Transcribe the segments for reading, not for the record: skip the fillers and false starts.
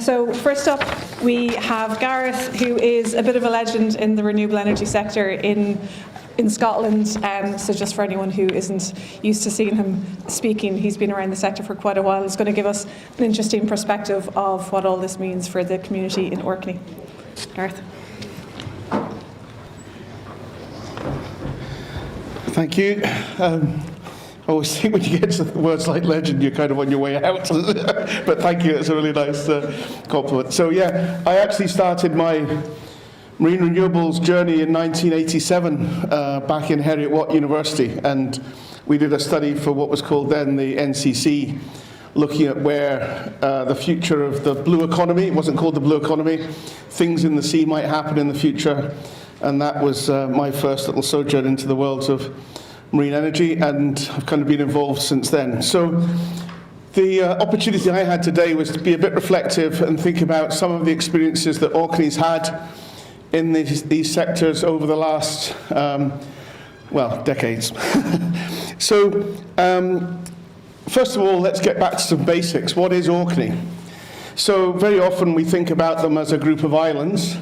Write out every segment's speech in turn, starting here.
So first up, we have Gareth, who is a bit of a legend in the renewable energy sector in Scotland. So just for anyone who isn't used to seeing him speaking, he's been around the sector for quite a while. He's going to give us an interesting perspective of what all this means for the community in Orkney. Gareth. Thank you. I always think when you get to words like legend, you're kind of on your way out. But thank you, it's a really nice compliment. So yeah, I actually started my marine renewables journey in 1987 back in Heriot-Watt University, and we did a study for what was called then the NCC, looking at where the future of the blue economy, it wasn't called the blue economy, things in the sea might happen in the future, and that was my first little sojourn into the worlds of marine energy, and I've kind of been involved since then. So the opportunity I had today was to be a bit reflective and think about some of the experiences that Orkney's had in these sectors over the last, decades. So, first of all, let's get back to some basics. What is Orkney? So, very often we think about them as a group of islands,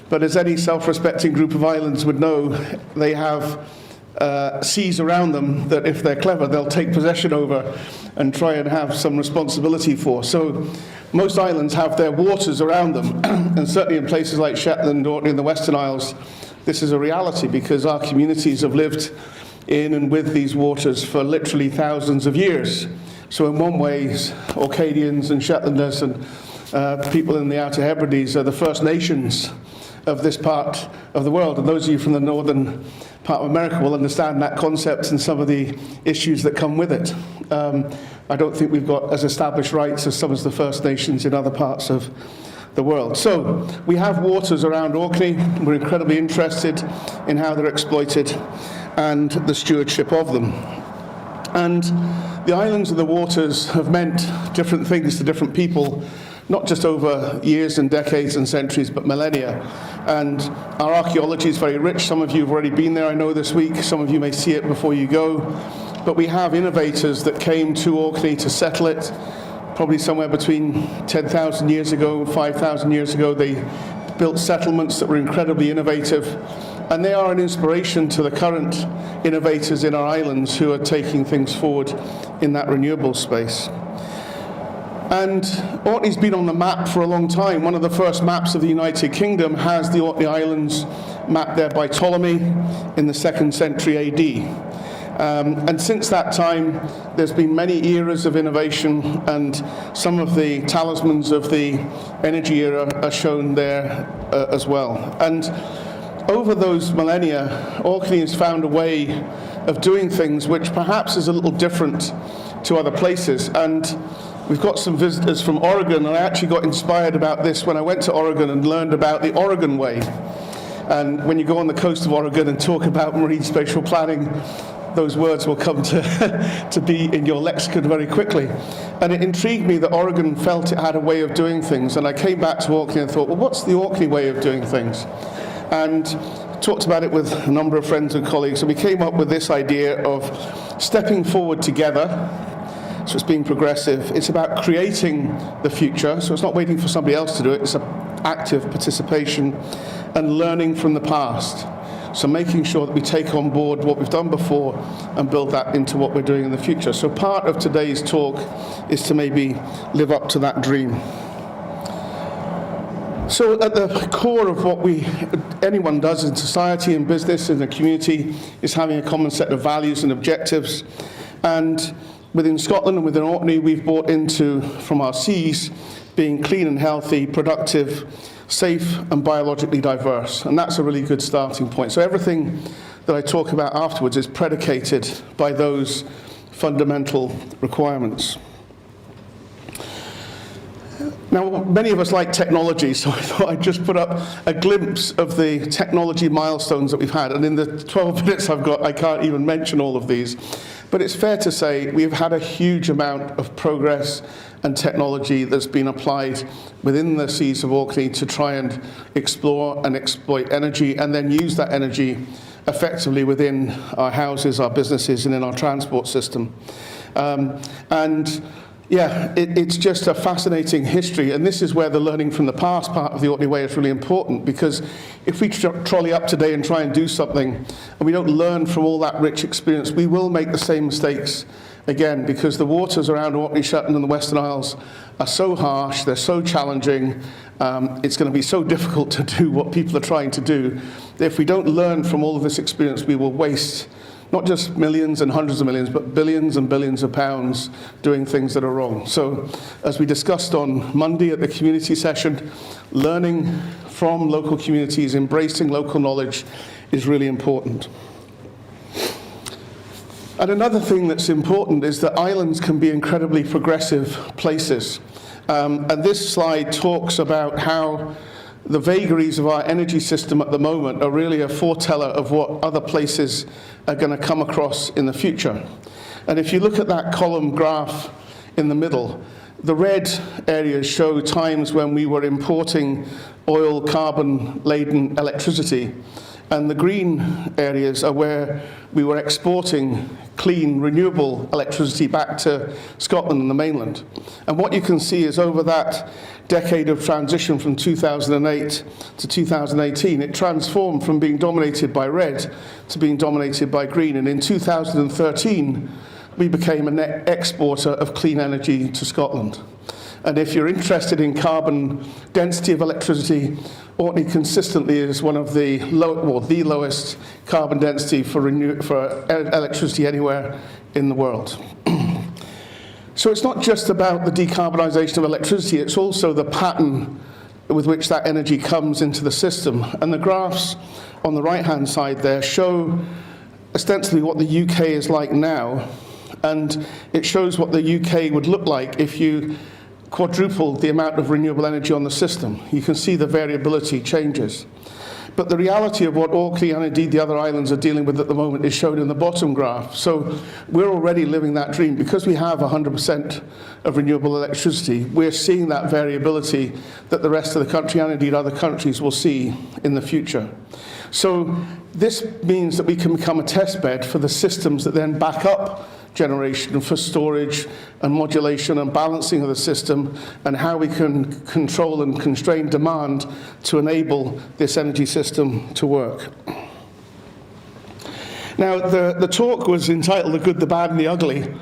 but as any self-respecting group of islands would know, they have seas around them that, if they're clever, they'll take possession over and try and have some responsibility for. So most islands have their waters around them, and certainly in places like Shetland or in the Western Isles, this is a reality because our communities have lived in and with these waters for literally thousands of years. So in one way, Orcadians and Shetlanders and people in the Outer Hebrides are the First Nations of this part of the world, and those of you from the northern part of America will understand that concept and some of the issues that come with it. I don't think we've got as established rights as some of the First Nations in other parts of the world. So we have waters around Orkney. We're incredibly interested in how they're exploited and the stewardship of them. And the islands and the waters have meant different things to different people, not just over years and decades and centuries, but millennia. And our archaeology is very rich. Some of you have already been there, I know, this week. Some of you may see it before you go. But we have innovators that came to Orkney to settle it, probably somewhere between 10,000 years ago, 5,000 years ago. They built settlements that were incredibly innovative. And they are an inspiration to the current innovators in our islands who are taking things forward in that renewable space. And Orkney's been on the map for a long time. One of the first maps of the United Kingdom has the Orkney Islands mapped there by Ptolemy in the 2nd century AD. And since that time, there's been many eras of innovation, and some of the talismans of the energy era are shown there as well. And over those millennia, Orkney has found a way of doing things which perhaps is a little different to other places. And we've got some visitors from Oregon, and I actually got inspired about this when I went to Oregon and learned about the Oregon Way. And when you go on the coast of Oregon and talk about marine spatial planning, those words will come to be in your lexicon very quickly. And it intrigued me that Oregon felt it had a way of doing things. And I came back to Orkney and thought, well, what's the Orkney way of doing things? And talked about it with a number of friends and colleagues, and we came up with this idea of stepping forward together. So it's being progressive. It's about creating the future. So it's not waiting for somebody else to do it. It's an active participation and learning from the past. So making sure that we take on board what we've done before and build that into what we're doing in the future. So part of today's talk is to maybe live up to that dream. So at the core of what anyone does in society and business in the community is having a common set of values and objectives. And within Scotland and within Orkney, we've bought into, from our seas, being clean and healthy, productive, safe and biologically diverse. And that's a really good starting point. So everything that I talk about afterwards is predicated by those fundamental requirements. Now, many of us like technology, so I thought I'd just put up a glimpse of the technology milestones that we've had. And in the 12 minutes I've got, I can't even mention all of these. But it's fair to say we've had a huge amount of progress and technology that's been applied within the seas of Orkney to try and explore and exploit energy, and then use that energy effectively within our houses, our businesses, and in our transport system. And Yeah, it's just a fascinating history, and this is where the learning from the past part of the Orkney Way is really important, because if we trolley up today and try and do something, and we don't learn from all that rich experience, we will make the same mistakes again, because the waters around Orkney, Shetland and the Western Isles are so harsh, they're so challenging, it's going to be so difficult to do what people are trying to do. If we don't learn from all of this experience, we will waste not just millions and hundreds of millions, but billions and billions of pounds doing things that are wrong. So, as we discussed on Monday at the community session, learning from local communities, embracing local knowledge is really important. And another thing that's important is that islands can be incredibly progressive places. And this slide talks about how the vagaries of our energy system at the moment are really a foreteller of what other places are going to come across in the future. And if you look at that column graph in the middle, the red areas show times when we were importing oil, carbon-laden electricity, and the green areas are where we were exporting clean, renewable electricity back to Scotland and the mainland. And what you can see is over that decade of transition from 2008 to 2018, it transformed from being dominated by red to being dominated by green. And in 2013, we became a net exporter of clean energy to Scotland. And if you're interested in carbon density of electricity, Orkney consistently is one of the the lowest carbon density for electricity anywhere in the world. So it's not just about the decarbonisation of electricity, it's also the pattern with which that energy comes into the system. And the graphs on the right-hand side there show ostensibly what the UK is like now, and it shows what the UK would look like if you quadrupled the amount of renewable energy on the system. You can see the variability changes. But the reality of what Orkney and indeed the other islands are dealing with at the moment is shown in the bottom graph. So we're already living that dream. Because we have 100% of renewable electricity, we're seeing that variability that the rest of the country and indeed other countries will see in the future. So this means that we can become a test bed for the systems that then back up generation, for storage and modulation and balancing of the system, and how we can control and constrain demand to enable this energy system to work. Now, the talk was entitled The Good, the Bad and the Ugly,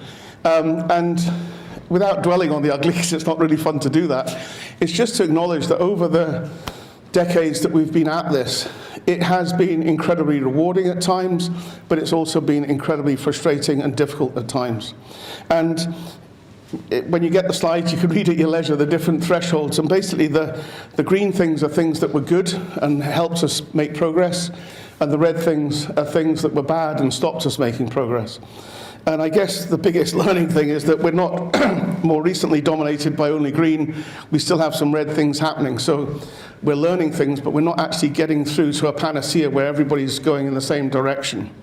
and without dwelling on the ugly, because it's not really fun to do that, it's just to acknowledge that over the decades that we've been at this, it has been incredibly rewarding at times, but it's also been incredibly frustrating and difficult at times. And when you get the slides, you can read at your leisure the different thresholds. And basically, the green things are things that were good and helped us make progress, and the red things are things that were bad and stopped us making progress. And I guess the biggest learning thing is that we're not more recently dominated by only green. We still have some red things happening. So we're learning things, but we're not actually getting through to a panacea where everybody's going in the same direction.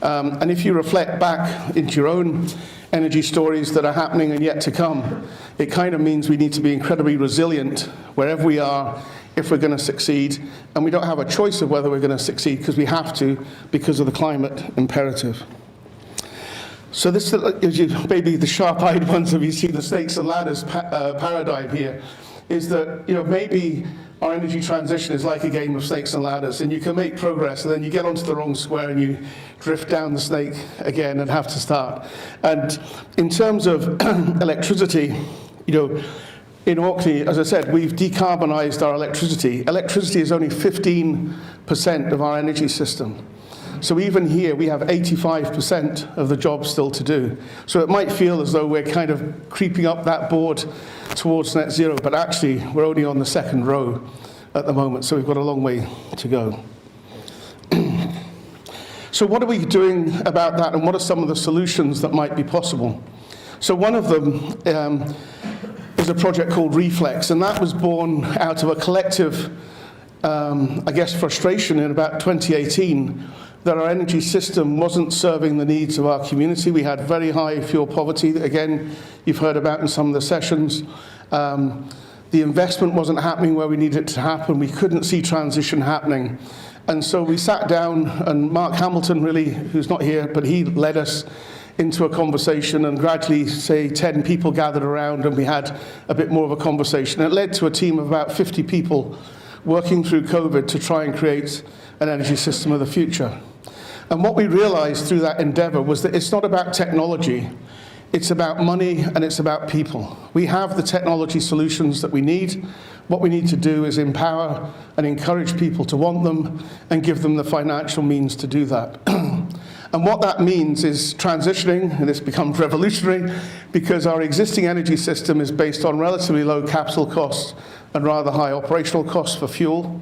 And if you reflect back into your own energy stories that are happening and yet to come, it kind of means we need to be incredibly resilient wherever we are if we're going to succeed. And we don't have a choice of whether we're going to succeed, because we have to, because of the climate imperative. So this gives you maybe the sharp-eyed ones, if you see the snakes and ladders paradigm here, is that maybe our energy transition is like a game of snakes and ladders, and you can make progress, and then you get onto the wrong square and you drift down the snake again and have to start. And in terms of electricity, in Orkney, as I said, we've decarbonised our electricity. Electricity is only 15% of our energy system. So even here, we have 85% of the job still to do. So it might feel as though we're kind of creeping up that board towards net zero, but actually, we're only on the second row at the moment, so we've got a long way to go. So what are we doing about that, and what are some of the solutions that might be possible? So one of them is a project called Reflex, and that was born out of a collective, frustration in about 2018, that our energy system wasn't serving the needs of our community. We had very high fuel poverty, that again, you've heard about in some of the sessions. The investment wasn't happening where we needed it to happen. We couldn't see transition happening. And so we sat down, and Mark Hamilton really, who's not here, but he led us into a conversation, and gradually, say, 10 people gathered around and we had a bit more of a conversation. It led to a team of about 50 people working through COVID to try and create an energy system of the future. And what we realized through that endeavor was that it's not about technology, it's about money and it's about people. We have the technology solutions that we need. What we need to do is empower and encourage people to want them and give them the financial means to do that. And what that means is transitioning, and it's become revolutionary, because our existing energy system is based on relatively low capital costs and rather high operational costs for fuel.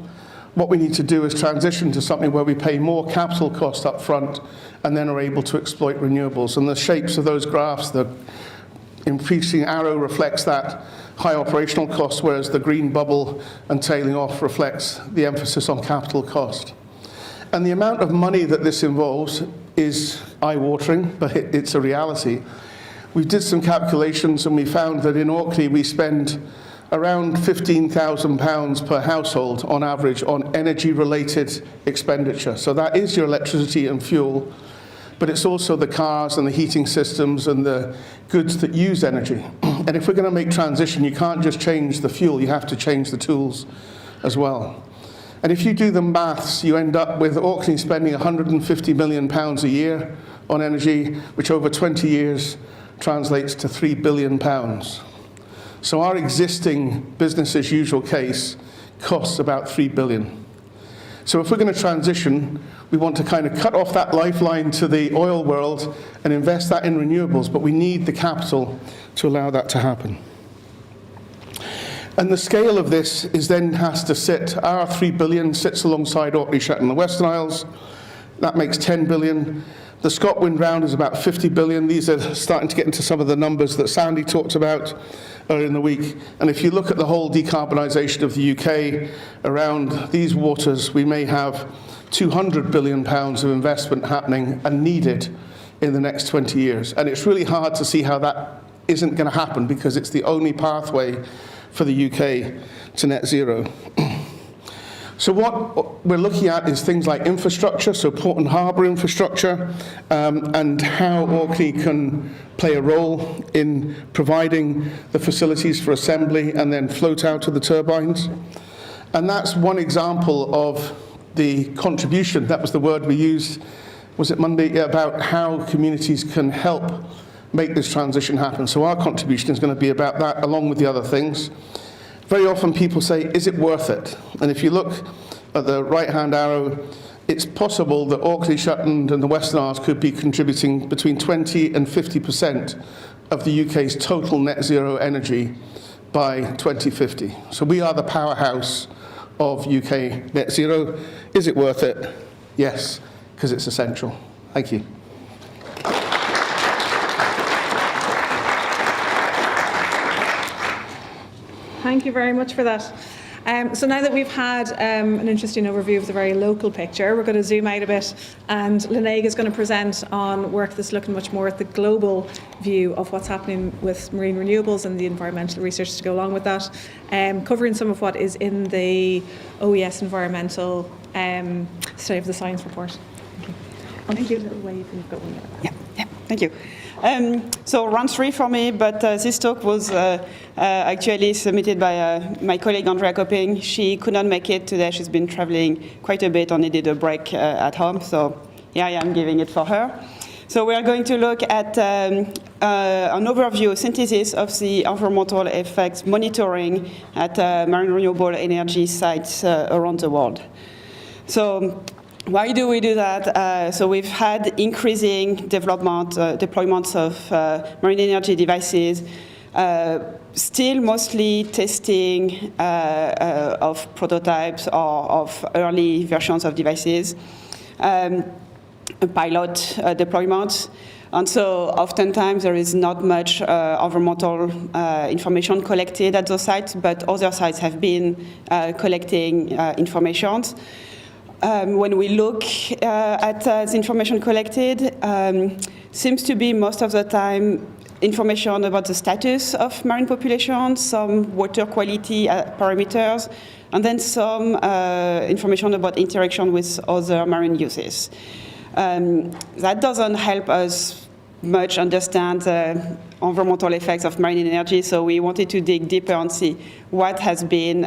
What we need to do is transition to something where we pay more capital cost up front and then are able to exploit renewables. And the shapes of those graphs, the increasing arrow reflects that high operational cost, whereas the green bubble and tailing off reflects the emphasis on capital cost. And the amount of money that this involves is eye-watering, but it's a reality. We did some calculations and we found that in Orkney we spend around £15,000 per household on average on energy-related expenditure. So that is your electricity and fuel, but it's also the cars and the heating systems and the goods that use energy. And if we're going to make transition, you can't just change the fuel, you have to change the tools as well. And if you do the maths, you end up with Orkney spending £150 million a year on energy, which over 20 years translates to £3 billion. So our existing business as usual case costs about $3 billion. So if we're going to transition, we want to kind of cut off that lifeline to the oil world and invest that in renewables, but we need the capital to allow that to happen. And the scale of this is then has to sit, our $3 billion sits alongside Orkney, Shetland and the Western Isles. That makes $10 billion. The ScotWind round is about $50 billion. These are starting to get into some of the numbers that Sandy talked about earlier in the week. And if you look at the whole decarbonisation of the UK around these waters, we may have £200 billion of investment happening and needed in the next 20 years. And it's really hard to see how that isn't going to happen, because it's the only pathway for the UK to net zero. So what we're looking at is things like infrastructure, so port and harbour infrastructure, and how Orkney can play a role in providing the facilities for assembly and then float out to the turbines. And that's one example of the contribution, that was the word we used, was it Monday, about how communities can help make this transition happen. So our contribution is going to be about that, along with the other things. Very often people say, is it worth it? And if you look at the right-hand arrow, it's possible that Orkney, Shetland and the Western Isles could be contributing between 20 and 50% of the UK's total net zero energy by 2050. So we are the powerhouse of UK net zero. Is it worth it? Yes, because it's essential. Thank you. Thank you very much for that. So now that we've had an interesting overview of the very local picture, we're going to zoom out a bit, and Linnea is going to present on work that's looking much more at the global view of what's happening with marine renewables and the environmental research to go along with that, covering some of what is in the OES environmental study of the science report. Thank you. I'll give you a little wave and you've got one there. Yeah, thank you. So round 3 for me, but this talk was actually submitted by my colleague Andrea Copping. She could not make it today. She's been traveling quite a bit and needed a break at home. So yeah, I'm giving it for her. So we are going to look at an overview, synthesis of the environmental effects monitoring at marine renewable energy sites around the world. So why do we do that? So we've had increasing deployments of marine energy devices, still mostly testing of prototypes or of early versions of devices, pilot deployments. And so oftentimes there is not much environmental information collected at those sites, but other sites have been collecting information. When we look at the information collected, seems to be most of the time information about the status of marine populations, some water quality parameters, and then some information about interaction with other marine uses. That doesn't help us much understand the environmental effects of marine energy, so we wanted to dig deeper and see what has been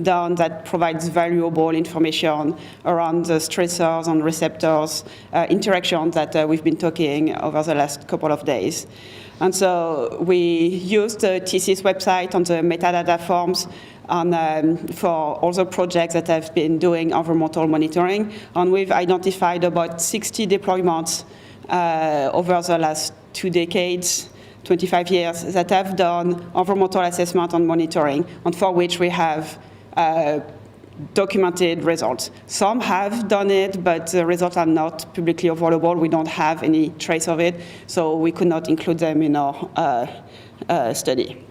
done that provides valuable information around the stressors and receptors interactions that we've been talking over the last couple of days. And so we used the TC's website on the metadata forms for all the projects that have been doing environmental monitoring, and we've identified about 60 deployments over the last 2 decades, 25 years, that have done environmental assessment and monitoring, and for which we have documented results. Some have done it, but the results are not publicly available. We don't have any trace of it, so we could not include them in our study.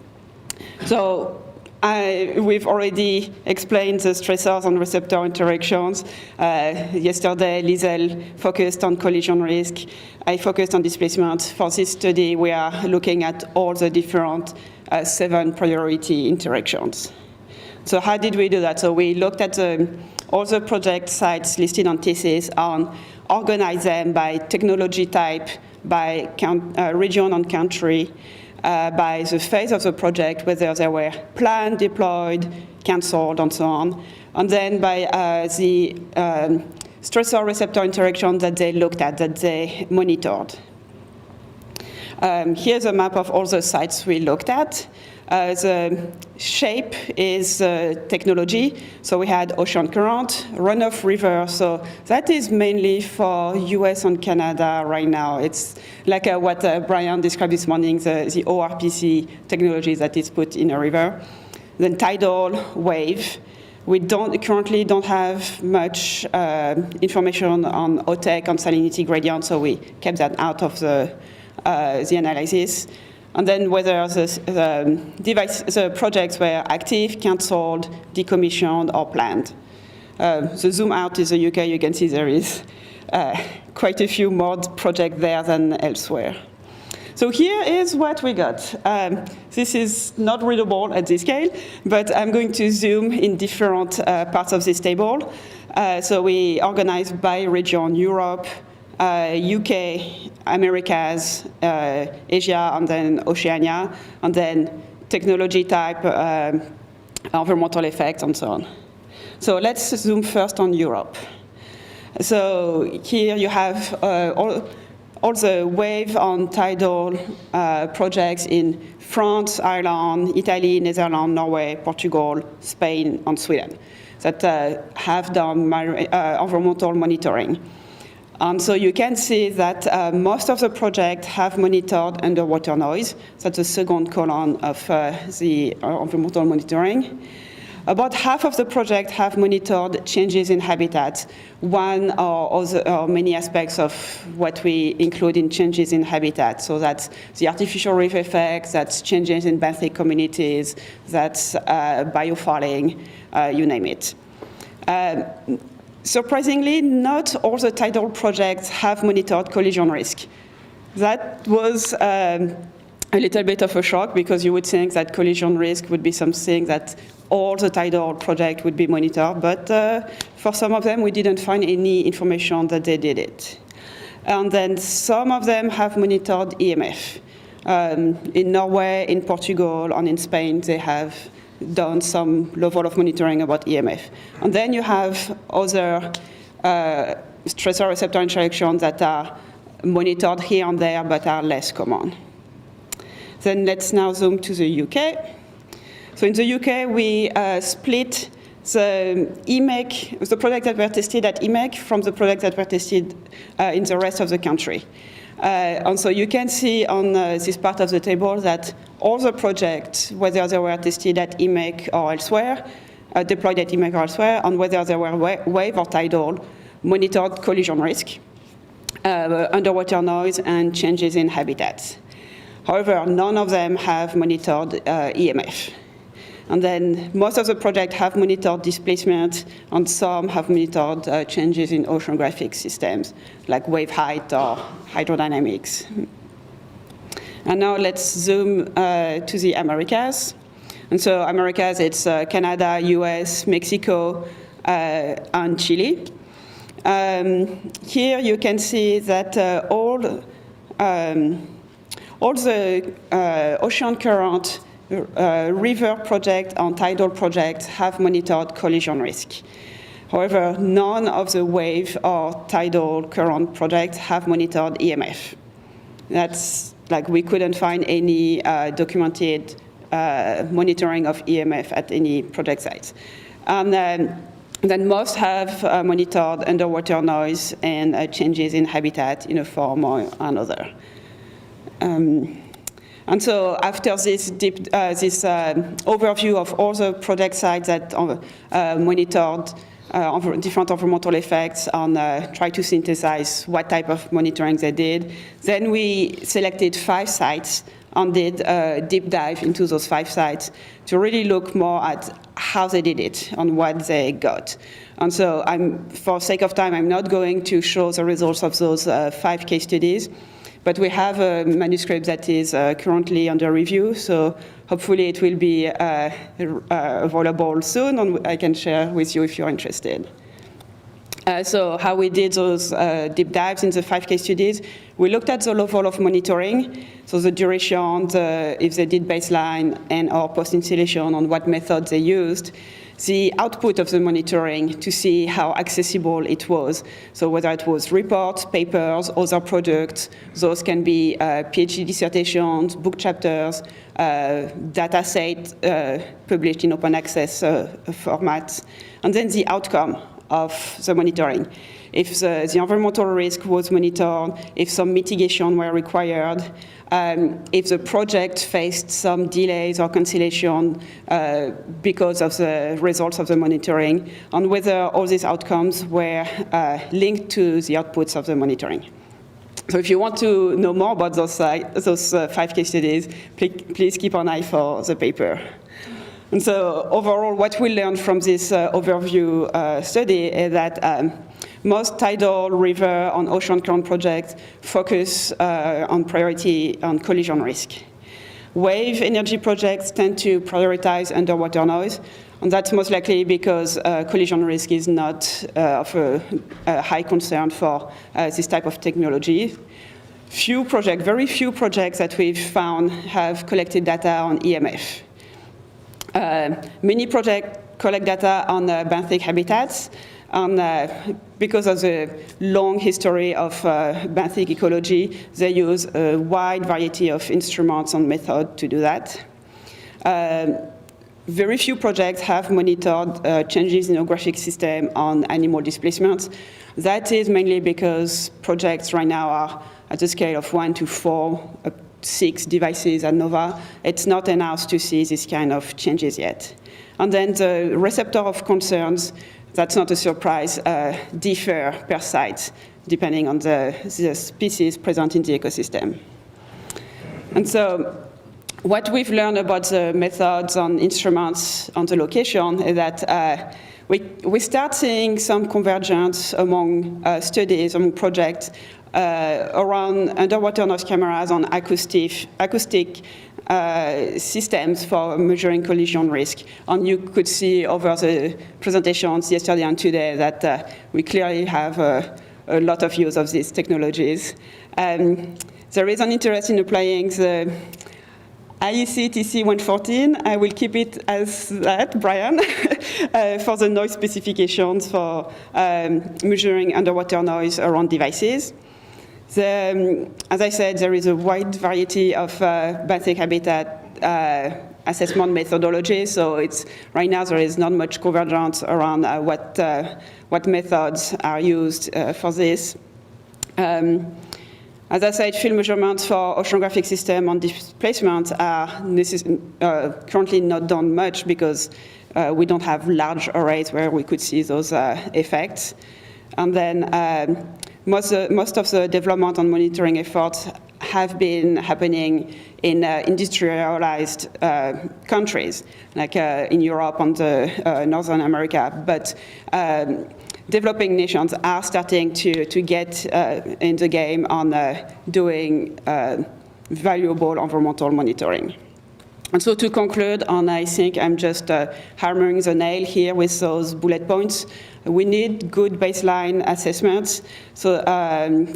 So we've already explained the stressors and receptor interactions. Yesterday, Liesel focused on collision risk. I focused on displacement. For this study, we are looking at all the different 7 priority interactions. So how did we do that? So we looked at all the project sites listed on TCS and organized them by technology type, by region and country, by the phase of the project, whether they were planned, deployed, cancelled, and so on, and then by the stressor receptor interaction that they looked at, that they monitored. Here's a map of all the sites we looked at. The shape is technology. So we had ocean current, runoff river. So that is mainly for US and Canada right now. It's like what Brian described this morning, the ORPC technology that is put in a river. Then tidal wave. We currently don't have much information on OTEC, on salinity gradient, so we kept that out of the analysis. And then whether the projects were active, cancelled, decommissioned, or planned. The zoom out is the UK. You can see there is quite a few more projects there than elsewhere. So here is what we got. This is not readable at this scale, but I'm going to zoom in different parts of this table. So we organized by region: Europe, UK, Americas, Asia, and then Oceania, and then technology type, environmental effects, and so on. So let's zoom first on Europe. So here you have all the wave and tidal projects in France, Ireland, Italy, Netherlands, Norway, Portugal, Spain, and Sweden that have done environmental monitoring. And so you can see that most of the projects have monitored underwater noise. That's the second column of the environmental monitoring. About half of the projects have monitored changes in habitat, one or many aspects of what we include in changes in habitat. So that's the artificial reef effect, that's changes in benthic communities, that's biofouling, you name it. Surprisingly, not all the tidal projects have monitored collision risk. That was a little bit of a shock, because you would think that collision risk would be something that all the tidal projects would be monitored, but for some of them we didn't find any information that they did it. And then some of them have monitored EMF. In Norway, in Portugal, and in Spain, they have done some level of monitoring about EMF. And then you have other stressor receptor interactions that are monitored here and there but are less common. Then let's now zoom to the UK. So in the UK, we split the EMEC, the products that were tested at EMEC, from the products that were tested in the rest of the country. And so you can see on this part of the table that all the projects, whether they were tested at EMEC or elsewhere, deployed at EMEC or elsewhere, and whether they were wave or tidal, monitored collision risk, underwater noise, and changes in habitats. However, none of them have monitored EMF. And then most of the projects have monitored displacement, and some have monitored changes in oceanographic systems, like wave height or hydrodynamics. And now let's zoom to the Americas. And so Americas, it's Canada, US, Mexico, and Chile. Here you can see that all all the ocean current, river project and tidal projects have monitored collision risk. However, none of the wave or tidal current projects have monitored EMF. That's like we couldn't find any documented monitoring of EMF at any project sites. And then most have monitored underwater noise and changes in habitat in a form or another. And so after this overview of all the project sites that monitored different environmental effects and try to synthesize what type of monitoring they did, then we selected 5 sites and did a deep dive into those 5 sites to really look more at how they did it and what they got. And so for sake of time, I'm not going to show the results of those 5 case studies, but we have a manuscript that is currently under review, so hopefully it will be available soon, and I can share with you if you're interested. So how we did those deep dives in the 5 case studies, we looked at the level of monitoring, so the duration, if they did baseline and or post-installation, on what method they used, the output of the monitoring to see how accessible it was. So whether it was reports, papers, other products, those can be PhD dissertations, book chapters, data set published in open access formats, and then the outcome of the monitoring. If the environmental risk was monitored, if some mitigation were required, if the project faced some delays or cancellation because of the results of the monitoring, and whether all these outcomes were linked to the outputs of the monitoring. So if you want to know more about those 5 case studies, please keep an eye for the paper. And so overall, what we learned from this overview study is that most tidal, river, and ocean current projects focus on priority on collision risk. Wave energy projects tend to prioritize underwater noise, and that's most likely because collision risk is not of a high concern for this type of technology. Very few projects that we've found have collected data on EMF. Many projects collect data on benthic habitats, and because of the long history of benthic ecology, they use a wide variety of instruments and methods to do that. Very few projects have monitored changes in oceanographic system on animal displacements. That is mainly because projects right now are at the scale of 1 to 4, 6 devices at NOVA. It's not enough to see this kind of changes yet. And then the receptor of concerns, that's not a surprise, differ per site, depending on the species present in the ecosystem. And so what we've learned about the methods and instruments on the location is that we start seeing some convergence among studies, among projects, around underwater noise cameras on acoustic systems for measuring collision risk. And you could see over the presentations yesterday and today that we clearly have a lot of use of these technologies. There is an interest in applying the IEC TC 114. I will keep it as that, Brian, for the noise specifications for measuring underwater noise around devices. As I said, there is a wide variety of benthic habitat assessment methodology, so right now there is not much convergence around what methods are used for this. As I said, field measurements for oceanographic system and displacement are currently not done much because we don't have large arrays where we could see those effects. And then most of the development and monitoring efforts have been happening in industrialized countries, like in Europe and Northern America. But developing nations are starting to get in the game on doing valuable environmental monitoring. And so to conclude, and I think I'm just hammering the nail here with those bullet points, we need good baseline assessments so,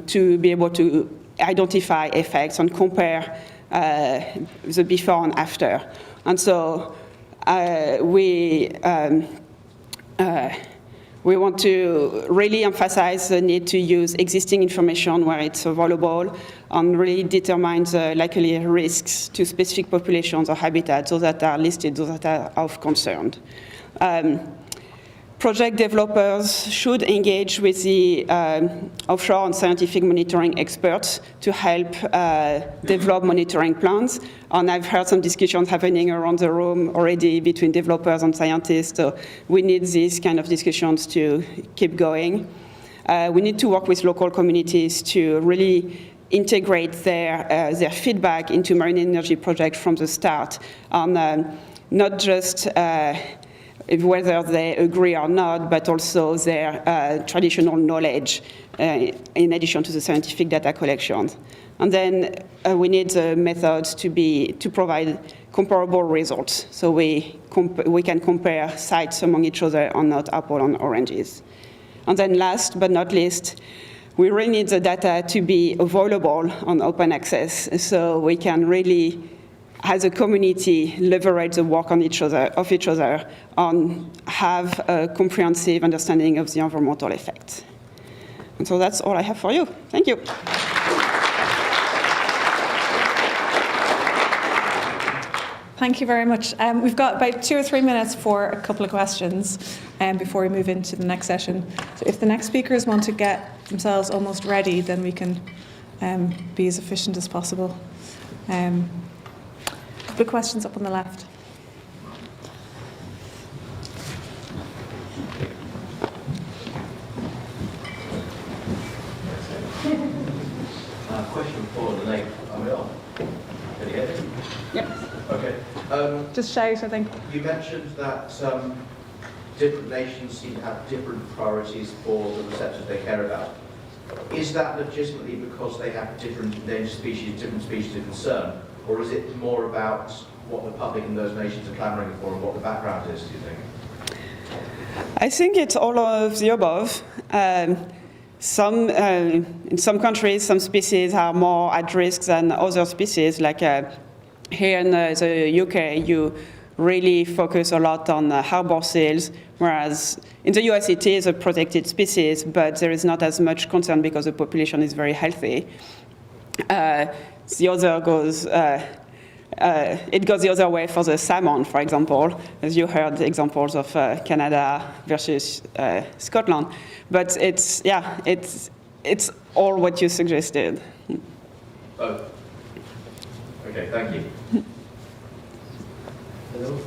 to be able to identify effects and compare the before and after. And so we want to really emphasize the need to use existing information where it's available and really determine the likely risks to specific populations or habitats, those that are listed, those that are of concern. Project developers should engage with the offshore and scientific monitoring experts to help develop monitoring plans. And I've heard some discussions happening around the room already between developers and scientists, so we need these kind of discussions to keep going. We need to work with local communities to really integrate their feedback into marine energy projects from the start, and not just whether they agree or not, but also their traditional knowledge in addition to the scientific data collection. And then we need the methods to provide comparable results, so we can compare sites among each other and not apples and oranges. And then last but not least, we really need the data to be available on open access, so we can really, as a community, leverage the work on each other, and have a comprehensive understanding of the environmental effects. And so that's all I have for you. Thank you. Thank you very much. We've got about 2 or 3 minutes for a couple of questions before we move into the next session. So if the next speakers want to get themselves almost ready, then we can be as efficient as possible. A couple of questions up on the left. Question for the late. Can you hear me? Yep. Okay. Just shout, I think. You mentioned that different nations seem to have different priorities for the receptors they care about. Is that legitimately because they have different endangered species, different species of concern, or is it more about what the public in those nations are clamouring for and what the background is, do you think? I think it's all of the above. In some countries, some species are more at risk than other species. Like here in the UK, you really focus a lot on harbor seals, whereas in the US it is a protected species, but there is not as much concern because the population is very healthy. The other goes. It goes the other way for the salmon, for example, as you heard examples of Canada versus Scotland. But it's all what you suggested. Oh. Okay, thank you. Hello?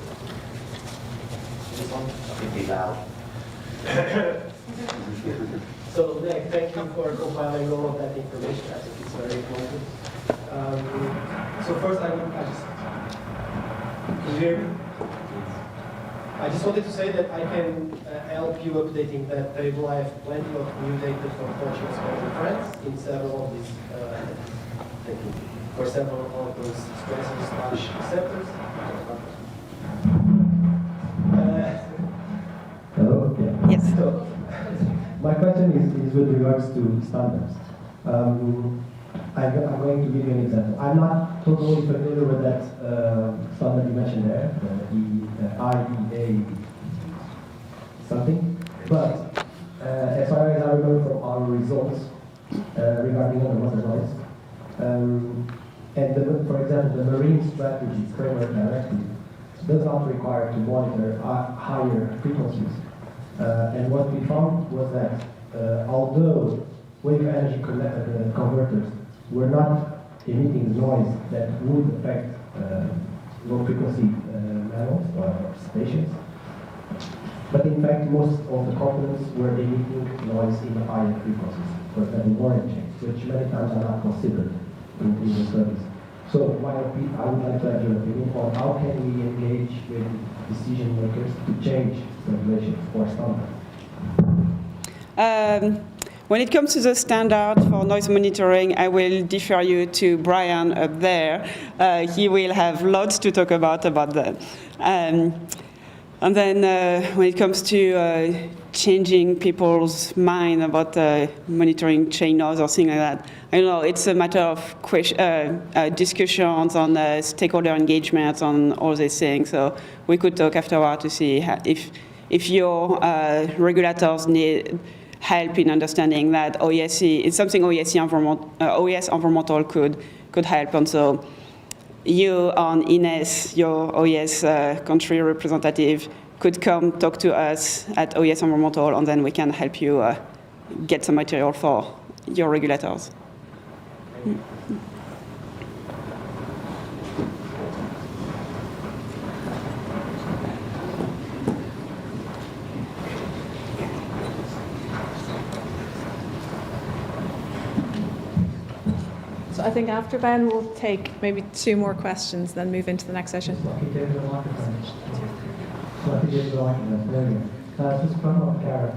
This one? I can be loud. So, Nick, thank you for compiling all of that information. I think it's very important. So first, I just wanted to say that I can help you updating that table. I have plenty of new data from Portugal, Spain, and France in several of these, for several of those stressors/receptors. Hello? Yeah. Yes. So, my question is with regards to standards. I'm going to give you an example. I'm not totally familiar with that standard you mentioned there, the EIMR something, but as far as I remember from our results regarding underwater noise, and for example, the Marine Strategy Framework Directive does not require to monitor higher frequencies. And what we found was that although wave energy converters were not emitting noise that would affect low-frequency mammals or stations, but in fact most of the components were emitting noise in the higher frequencies, for example warning chains, which many times are not considered in the studies. So I would like to have your opinion on how can we engage with decision makers to change regulations or standards? When it comes to the standard for noise monitoring, I will defer you to Brian up there. He will have lots to talk about that. And then when it comes to changing people's mind about monitoring chain nodes or things like that, I don't know, it's a matter of discussions on stakeholder engagement on all these things. So we could talk afterward to see if your regulators need help in understanding that OESC is something OES environmental could help. And so you on INES, your OES country representative, could come talk to us at OES Environmental, and then we can help you get some material for your regulators. So I think after Ben, we'll take maybe 2 more questions, then move into the next session. There we go. Just front off, Gareth.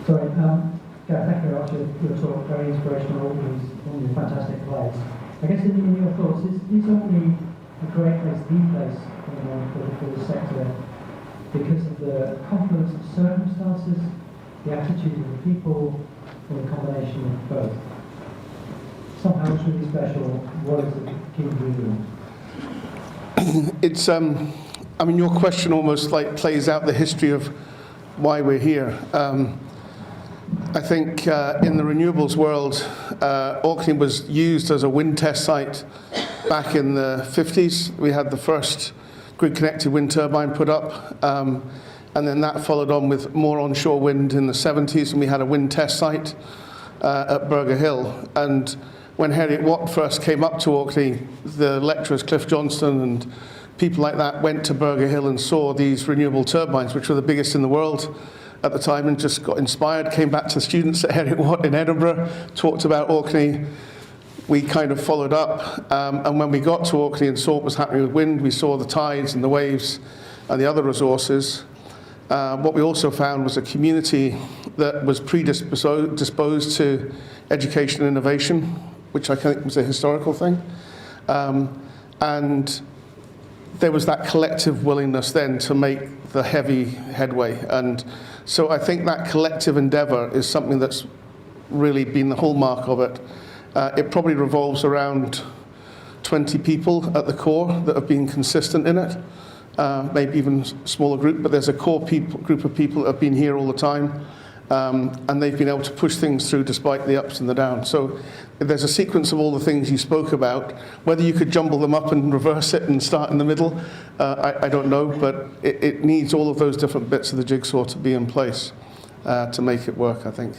Sorry, Gareth, thank you very much. Your talk, very inspirational, all these fantastic plays. I guess in your thoughts, is Orkney a great place, the place for the sector, because of the confluence of circumstances, the attitude of the people, or the combination of both? Somehow it's really special. What is the key ingredient? It's, I mean, your question almost like plays out the history of why we're here. I think in the renewables world, Orkney was used as a wind test site back in the 50s. We had the first grid-connected wind turbine put up, and then that followed on with more onshore wind in the 70s, and we had a wind test site at Burger Hill. And when Harriet Watt first came up to Orkney, the lecturers, Cliff Johnston and people like that, went to Burger Hill and saw these renewable turbines, which were the biggest in the world at the time, and just got inspired, came back to the students at Harriet Watt in Edinburgh, talked about Orkney. We kind of followed up, and when we got to Orkney and saw what was happening with wind, we saw the tides and the waves and the other resources. What we also found was a community that was predisposed to education and innovation, which I think was a historical thing. And there was that collective willingness then to make the heavy headway. And so I think that collective endeavor is something that's really been the hallmark of it. It probably revolves around 20 people at the core that have been consistent in it, maybe even smaller group, but there's a core group of people that have been here all the time, and they've been able to push things through despite the ups and the downs. So there's a sequence of all the things you spoke about. Whether you could jumble them up and reverse it and start in the middle, I don't know, but it needs all of those different bits of the jigsaw to be in place to make it work, I think.